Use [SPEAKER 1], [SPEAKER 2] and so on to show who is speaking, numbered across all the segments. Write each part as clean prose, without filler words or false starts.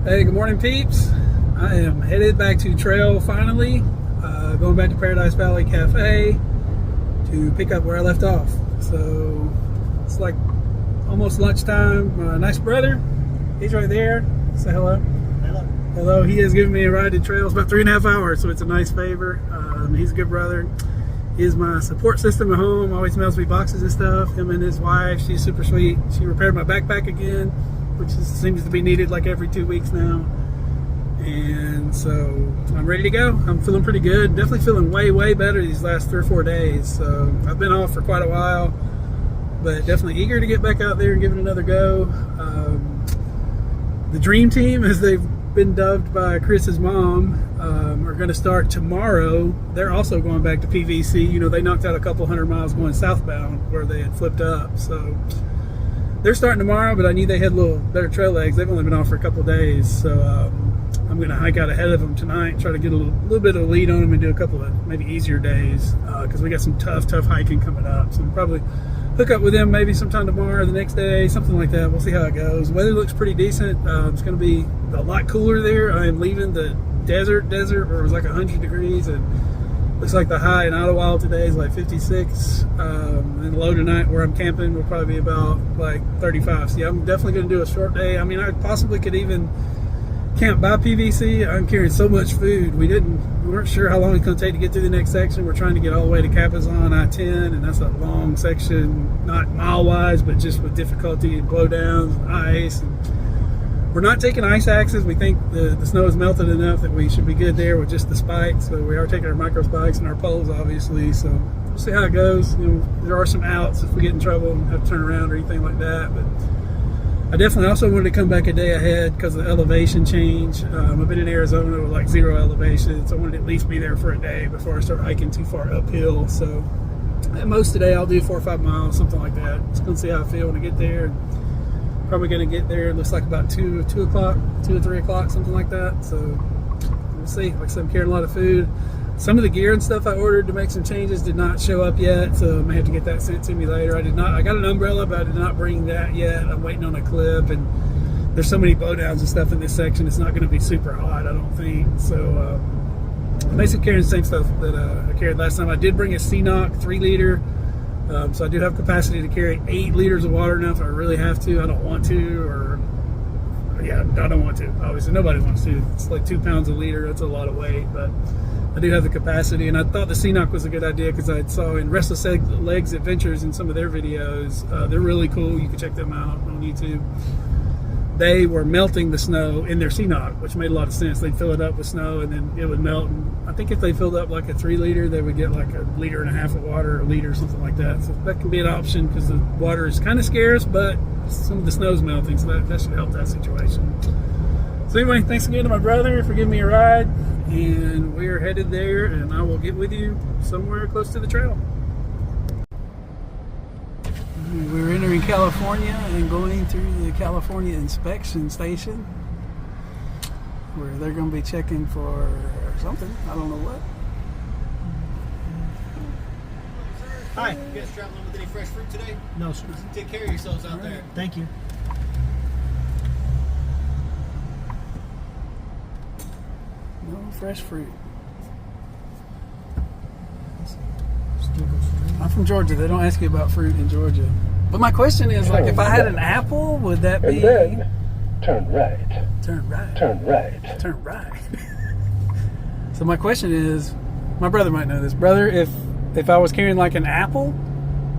[SPEAKER 1] Hey, good morning, peeps. I am headed back to trail finally, going back to Paradise Valley Cafe to pick up where I left off. So it's like almost lunchtime. My nice brother, he's right there. Say hello.
[SPEAKER 2] Hello.
[SPEAKER 1] Hello. He has given me a ride to trail. It's about 3.5 hours, so it's a nice favor. He's a good brother. He is my support system at home. Always mails me boxes and stuff. Him and his wife, she's super sweet. She repaired my backpack again, which seems to be needed like every 2 weeks now. And so I'm ready to go. I'm feeling pretty good. Definitely feeling way better these last 3 or 4 days. So I've been off for quite a while, but definitely eager to get back out there and give it another go. The dream team, as they've been dubbed by Chris's mom, are going to start tomorrow. They're also going back to PVC. You know, they knocked out a couple 100 miles going southbound where they had flipped up. So they're starting tomorrow, but I knew they had a little better trail legs. They've only been off for a couple days. So I'm going to hike out ahead of them tonight, try to get a little bit of a lead on them and do a couple of maybe easier days, because we got some tough hiking coming up. So we'll probably hook up with them maybe sometime tomorrow or the next day, something like that. We'll see how it goes. Weather looks pretty decent. It's going to be a lot cooler there. I am leaving the desert where it was like 100 degrees, and looks like the high in Idlewild today is like 56, and the low tonight where I'm camping will probably be about like 35. So yeah, I'm definitely going to do a short day. I mean, I possibly could even camp by PVC. I'm carrying so much food. We weren't sure how long it's going to take to get through the next section. We're trying to get all the way to Capizon I-10, and that's a long section, not mile-wise, but just with difficulty and blowdowns, ice. And we're not taking ice axes. We think the snow is melted enough that we should be good there with just the spikes. So we are taking our micro spikes and our poles, obviously. So we'll see how it goes. You know, there are some outs if we get in trouble and have to turn around or anything like that. But I definitely also wanted to come back a day ahead because of the elevation change. I've been in Arizona with like 0 elevation, so I wanted to at least be there for a day before I start hiking too far uphill. So at most today I'll do 4 or 5 miles, something like that. Just gonna see how I feel when I get there. Probably gonna get there, it looks like about 2 or 3 o'clock, something like that. So we'll see. Like I said, I'm carrying a lot of food. Some of the gear and stuff I ordered to make some changes did not show up yet, so I may have to get that sent to me later. I got an umbrella, but I did not bring that yet. I'm waiting on a clip, and there's so many blowdowns and stuff in this section, it's not going to be super hot, I don't think. So I'm basically carrying the same stuff that I carried last time. I did bring a CNOC 3 liter, so I do have capacity to carry 8 liters of water now if I really have to. I don't want to, yeah, I don't want to. Obviously, nobody wants to. It's like 2 pounds a liter. That's a lot of weight, but I do have the capacity, and I thought the CNOC was a good idea because I saw in Restless Legs Adventures in some of their videos. They're really cool. You can check them out on YouTube. They were melting the snow in their CNOC, which made a lot of sense. They'd fill it up with snow, and then it would melt. And I think if they filled up like a 3 liter, they would get like a 1.5 liters of water, or a liter, or something like that. So that can be an option because the water is kind of scarce, but some of the snow's melting, so that should help that situation. So anyway, thanks again to my brother for giving me a ride, and we're headed there, and I will get with you somewhere close to the trail. We're entering California and going through the California inspection station, where they're going to be checking for something. I don't know what.
[SPEAKER 2] Hi, you guys traveling with any fresh fruit today?
[SPEAKER 3] No, sir.
[SPEAKER 2] Take care of yourselves out there.
[SPEAKER 3] Thank you.
[SPEAKER 1] No fresh fruit.
[SPEAKER 3] Still goes straight.
[SPEAKER 1] I'm from Georgia. They don't ask you about fruit in Georgia. But my question is, like, if I had an apple, would that be?
[SPEAKER 4] And then turn right.
[SPEAKER 1] Turn right.
[SPEAKER 4] Turn right.
[SPEAKER 1] Turn right. So my question is, my brother might know this. Brother, if I was carrying like an apple,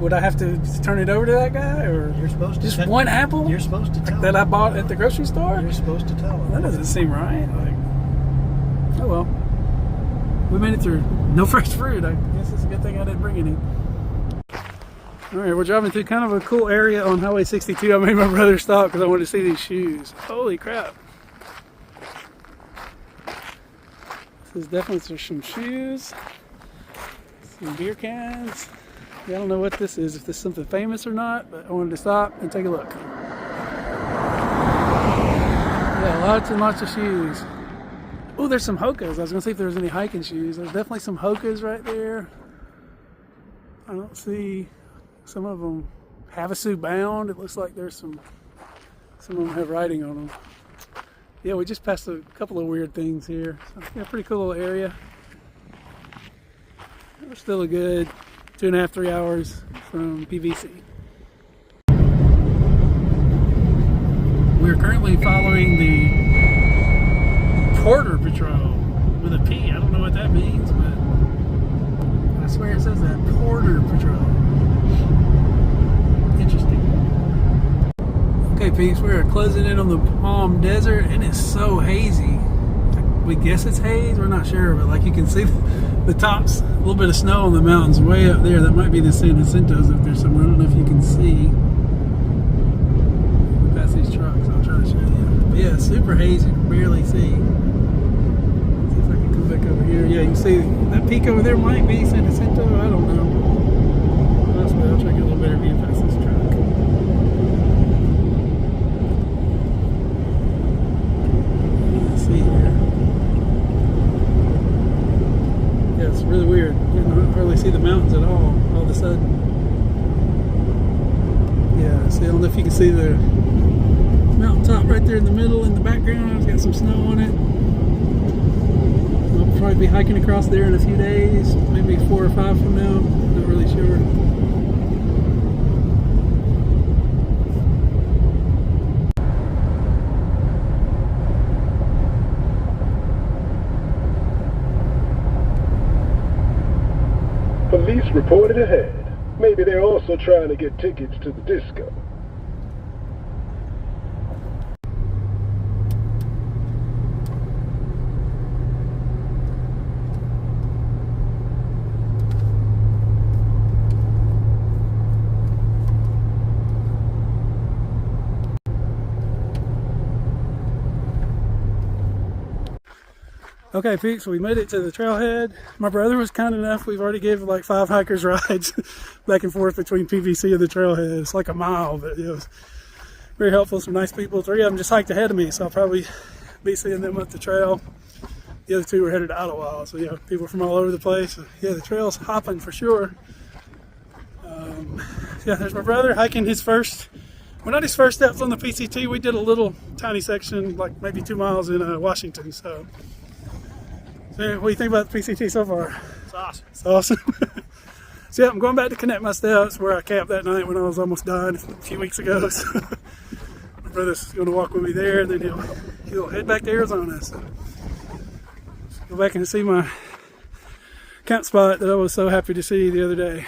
[SPEAKER 1] would I have to turn it over to that guy, or
[SPEAKER 3] You're supposed to.
[SPEAKER 1] just one apple?
[SPEAKER 3] You're supposed to tell
[SPEAKER 1] that I
[SPEAKER 3] him.
[SPEAKER 1] bought at the grocery store?
[SPEAKER 3] You're supposed to tell him.
[SPEAKER 1] That doesn't seem right. Like, oh well. We made it through. No fresh fruit. I guess it's a good thing I didn't bring any. Alright, we're driving through kind of a cool area on Highway 62. I made my brother stop because I wanted to see these shoes. Holy crap. This is definitely some shoes. Some beer cans. Yeah, I don't know what this is, if this is something famous or not, but I wanted to stop and take a look. Yeah, lots and lots of shoes. Oh, there's some Hokas. I was going to see if there was any hiking shoes. There's definitely some Hokas right there. I don't see some of them. Havasu bound. It looks like there's some of them have writing on them. Yeah, we just passed a couple of weird things here. So, yeah, pretty cool little area. We're still a good 2.5, 3 hours from PVC. We're currently following the Porter Patrol with a P. I don't know what that means, but I swear it says that Porter Patrol. Interesting. Okay, peeps, we're closing in on the Palm Desert, and it's so hazy. We guess it's haze, we're not sure, but like you can see the tops, a little bit of snow on the mountains way up there. That might be the San Jacinto's up there somewhere. I don't know if you can see. We pass these trucks, I'll try to show you. But yeah, super hazy, you can barely see. See if I can come back over here. Yeah, you can see that peak over there might be San Jacinto, I don't know. Possibly, I'll try to get a little better view past this truck. It's really weird. You don't hardly see the mountains at all of a sudden. Yeah, see, I don't know if you can see the mountaintop right there in the middle in the background. It's got some snow on it. I'll probably be hiking across there in a few days, maybe 4 or 5 from now. Not really sure.
[SPEAKER 4] Police reported ahead. Maybe they're also trying to get tickets to the disco.
[SPEAKER 1] Okay, peeps, we made it to the trailhead. My brother was kind enough. We've already gave like 5 hikers rides back and forth between PVC and the trailhead. It's like a mile, but it was very helpful. Some nice people. 3 of them just hiked ahead of me, so I'll probably be seeing them up the trail. The other 2 were headed to Ottawa, so yeah, people from all over the place. So, yeah, the trail's hopping for sure. Yeah, there's my brother hiking his first, well, not his first steps on the PCT. We did a little tiny section, like maybe 2 miles in Washington, so. So what do you think about the PCT so far?
[SPEAKER 3] It's awesome.
[SPEAKER 1] It's awesome. So yeah, I'm going back to connect my steps where I camped that night when I was almost done a few weeks ago. So my brother's going to walk with me there, and then he'll head back to Arizona. So go back and see my camp spot that I was so happy to see the other day.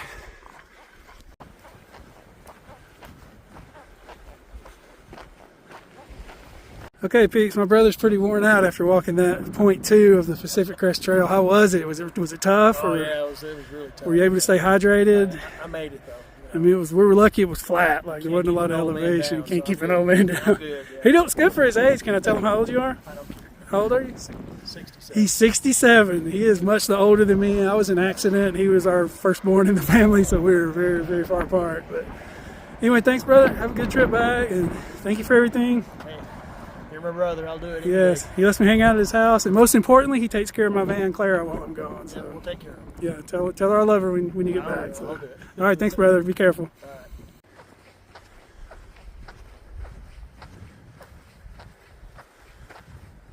[SPEAKER 1] Okay, peeps, my brother's pretty worn out after walking that point 2 of the Pacific Crest Trail. How was it? Was it tough?
[SPEAKER 3] Oh,
[SPEAKER 1] or
[SPEAKER 3] yeah, it was really tough.
[SPEAKER 1] were you able to stay hydrated?
[SPEAKER 3] I made it, though.
[SPEAKER 1] I mean, we were lucky it was flat. Like, there wasn't a lot of elevation. You can't keep an old man down.
[SPEAKER 3] Good, yeah.
[SPEAKER 1] He looks good for his age. Can I tell him how old you are?
[SPEAKER 3] I don't care.
[SPEAKER 1] How old are you?
[SPEAKER 3] 67.
[SPEAKER 1] He's 67. He is much the older than me. I was an accident. He was our firstborn in the family, so we were very, very far apart. But anyway, thanks, brother. Have a good trip back, and thank you for everything.
[SPEAKER 3] Hey, you're my brother. I'll do it.
[SPEAKER 1] Yes, he lets me hang out at his house, and most importantly, he takes care of my van, Clara, while I'm gone.
[SPEAKER 3] Yeah,
[SPEAKER 1] So
[SPEAKER 3] we'll take care of it.
[SPEAKER 1] yeah, tell her I love her when you get back.
[SPEAKER 3] Alright,
[SPEAKER 1] So.
[SPEAKER 3] I'll do it.
[SPEAKER 1] All right, thanks, brother. Be careful.
[SPEAKER 3] All right.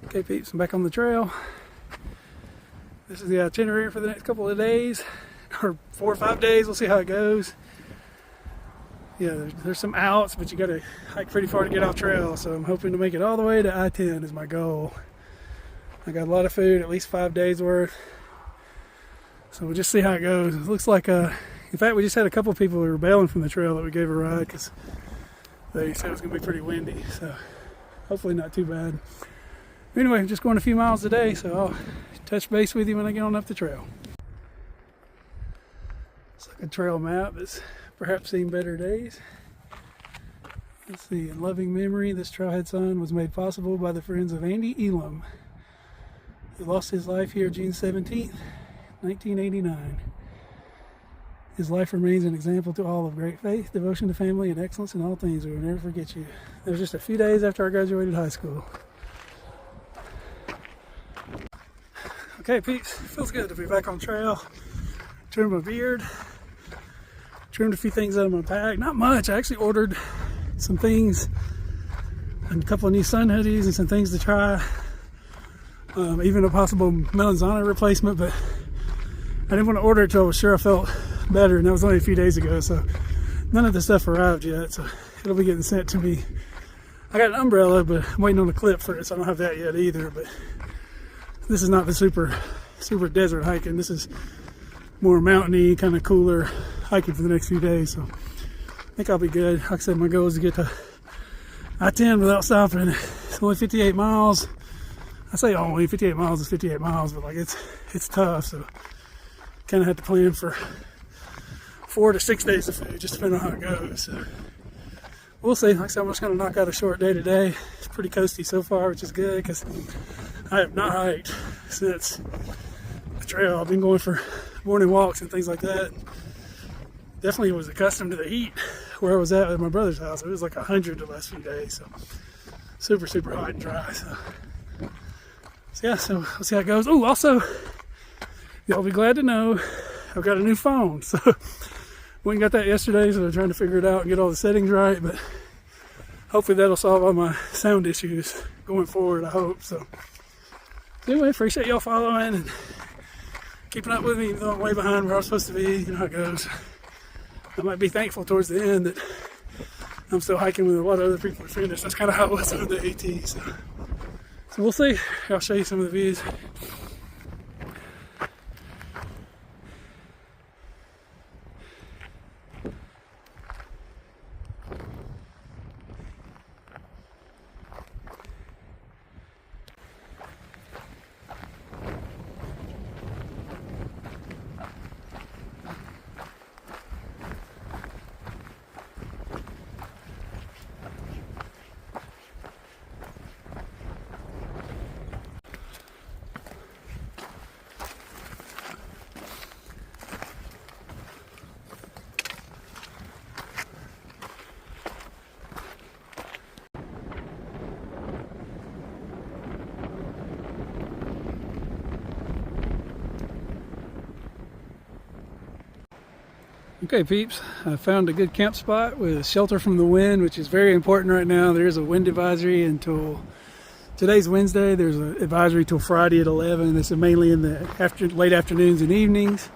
[SPEAKER 1] Okay, peeps, I'm back on the trail. This is the itinerary for the next couple of days, or 4 or 5 days. We'll see how it goes. Yeah, there's some outs, but you got to hike pretty far to get off trail. So I'm hoping to make it all the way to I-10 is my goal. I got a lot of food, at least 5 days worth. So we'll just see how it goes. It looks like, in fact, we just had a couple of people who were bailing from the trail that we gave a ride because they said it was going to be pretty windy. So hopefully not too bad. Anyway, I'm just going a few miles a day, so I'll touch base with you when I get on up the trail. It's like a trail map that's perhaps seen better days. Let's see, in loving memory, this trailhead sign was made possible by the friends of Andy Elam, who lost his life here June 17th, 1989. His life remains an example to all of great faith, devotion to family, and excellence in all things. We will never forget you. It was just a few days after I graduated high school. Okay, peeps, feels good to be back on trail. Trimmed my beard, trimmed a few things out of my pack. Not much. I actually ordered some things and a couple of new sun hoodies and some things to try. Even a possible Melanzana replacement, but I didn't want to order it till I was sure I felt better, and that was only a few days ago, so none of the stuff arrived yet, so it'll be getting sent to me. I got an umbrella, but I'm waiting on a clip for it, so I don't have that yet either. But this is not the super desert hiking. This is more mountainy, kind of cooler hiking for the next few days, so I think I'll be good. Like I said, my goal is to get to I-10 without stopping. It's only 58 miles. I say only 58 miles is 58 miles, but like it's tough, so kind of have to plan for 4 to 6 days of food, just depending on how it goes. So we'll see. Like I said, I'm just going to knock out a short day today. It's pretty coasty so far, which is good because I have not hiked since the trail. I've been going for morning walks and things like that. Definitely was accustomed to the heat where I was at my brother's house. It was like 100 the last few days, so super hot and dry. So yeah, so we'll see how it goes. Oh, also, y'all be glad to know I've got a new phone. So we got that yesterday, so I'm trying to figure it out and get all the settings right, but hopefully that'll solve all my sound issues going forward, I hope. So anyway, appreciate y'all following and keeping up with me, even though I'm way behind where I'm supposed to be. You know how it goes. I might be thankful towards the end that I'm still hiking with a lot of other people to finish. That's kind of how it was with the AT. So we'll see. I'll show you some of the views. Okay, peeps, I found a good camp spot with shelter from the wind, which is very important right now. There's a wind advisory until today's Wednesday. There's an advisory till Friday at 11. This is mainly in the late afternoons and evenings.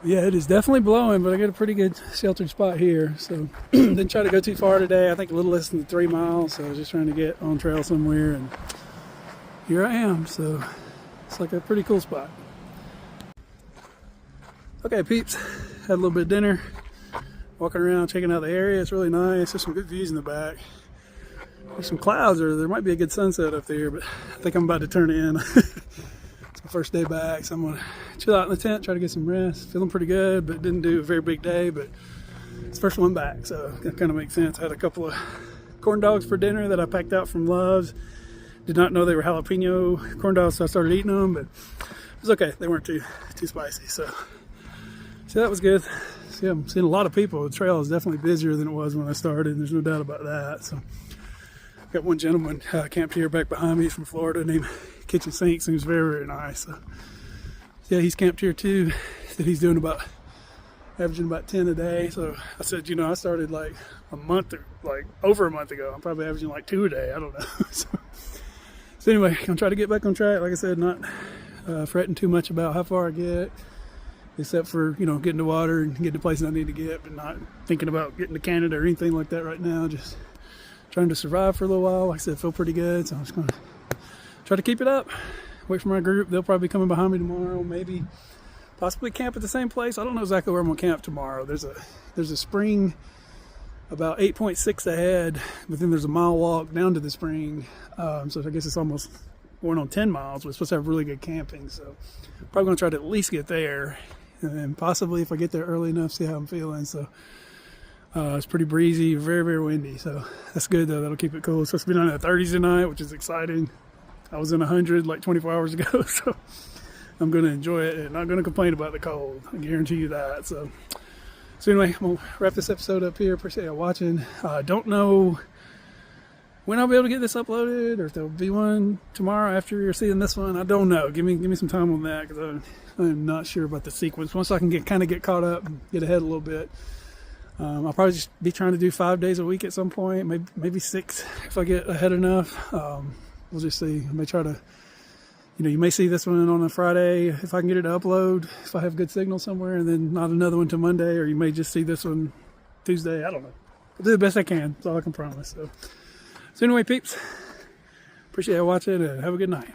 [SPEAKER 1] Yeah, it is definitely blowing, but I got a pretty good sheltered spot here. So didn't try to go too far today. I think a little less than 3 miles. So I was just trying to get on trail somewhere, and here I am. So it's like a pretty cool spot. Okay, peeps, had a little bit of dinner, walking around, checking out the area. It's really nice. There's some good views in the back. There's some clouds, or there might be a good sunset up there, but I think I'm about to turn it in. It's my first day back, so I'm gonna chill out in the tent, try to get some rest. Feeling pretty good, but didn't do a very big day, but it's the first one back, so that kind of makes sense. I had a couple of corn dogs for dinner that I packed out from Love's. Did not know they were jalapeno corn dogs, so I started eating them, but it was okay. They weren't too spicy, so that was good. See, I'm seeing a lot of people. The trail is definitely busier than it was when I started. There's no doubt about that. So, got one gentleman camped here back behind me. He's from Florida, named Kitchen Sinks. He was very nice. So, yeah, he's camped here too. Said he's doing averaging about 10 a day. So I said, I started like over a month ago. I'm probably averaging like 2 a day. I don't know. So anyway, I'm trying to get back on track. Like I said, not fretting too much about how far I get, except for, getting to water and getting to places I need to get, but not thinking about getting to Canada or anything like that right now. Just trying to survive for a little while. Like I said, I feel pretty good, so I'm just going to try to keep it up. Wait for my group. They'll probably be coming behind me tomorrow, maybe possibly camp at the same place. I don't know exactly where I'm going to camp tomorrow. There's a spring about 8.6 ahead, but then there's a mile walk down to the spring. So I guess it's almost going on 10 miles. We're supposed to have really good camping, so probably going to try to at least get there. And then possibly, if I get there early enough, see how I'm feeling. So it's pretty breezy, very windy. So that's good, though. That'll keep it cool. It's supposed to be down in the 30s tonight, which is exciting. I was in 100 like 24 hours ago, so I'm going to enjoy it and not going to complain about the cold. I guarantee you that. So anyway, I'm going to wrap this episode up here. Appreciate you watching. I don't know when I'll be able to get this uploaded, or if there'll be one tomorrow after you're seeing this one. I don't know. Give me some time on that, because I'm not sure about the sequence. Once I can get caught up and get ahead a little bit, I'll probably just be trying to do 5 days a week at some point, maybe 6 if I get ahead enough. We'll just see. I may try to, you may see this one on a Friday if I can get it to upload, if I have good signal somewhere, and then not another one till Monday, or you may just see this one Tuesday. I don't know. I'll do the best I can. That's all I can promise. So anyway, peeps, appreciate you watching and have a good night.